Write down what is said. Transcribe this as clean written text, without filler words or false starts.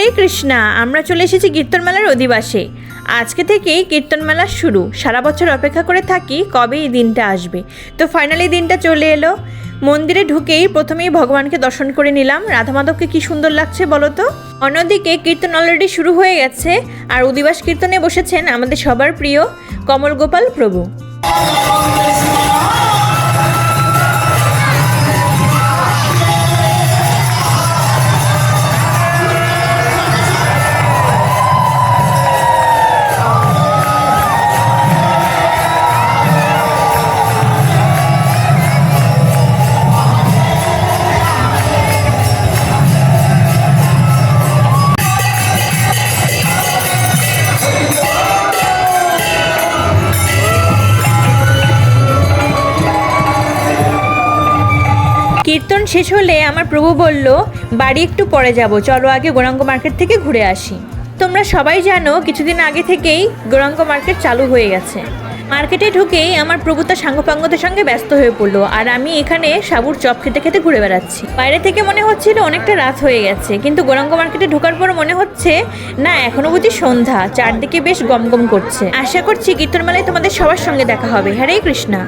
হরে কৃষ্ণা। আমরা চলে এসেছি কীর্তনমেলার অধিবাসে। আজকে থেকেই কীর্তনমেলা শুরু। সারা বছর অপেক্ষা করে থাকি কবে এই দিনটা আসবে। তো ফাইনালি দিনটা চলে এলো। মন্দিরে ঢুকেই প্রথমেই ভগবানকে দর্শন করে নিলাম। রাধা মাধবকে কি সুন্দর লাগছে বলো তো। অন্যদিকে কীর্তন অলরেডি শুরু হয়ে গেছে, আর অধিবাস কীর্তনে বসেছেন আমাদের সবার প্রিয় কমল গোপাল প্রভু। কীর্তন শেষ হলে আমার প্রভু বলল, বাড়ি একটু পরে যাব, চলো আগে গৌরাঙ্গ মার্কেট থেকে ঘুরে আসি। তোমরা সবাই জানো কিছুদিন আগে থেকেই গৌরাঙ্গ মার্কেট চালু হয়ে গেছে। মার্কেটে ঢুকেই আমার প্রভু তার সাঙ্গপাঙ্গদের সঙ্গে ব্যস্ত হয়ে পড়লো, আর আমি এখানে সাবুর চপ খেতে খেতে ঘুরে বেড়াচ্ছি। বাইরে থেকে মনে হচ্ছিল অনেকটা রাত হয়ে গেছে, কিন্তু গৌরাঙ্গ মার্কেটে ঢোকার পর মনে হচ্ছে না, এখনো বুঝি সন্ধ্যা। চারদিকে বেশ গমগম করছে। আশা করছি কীর্তনমেলায় তোমাদের সবার সঙ্গে দেখা হবে। হরে কৃষ্ণা।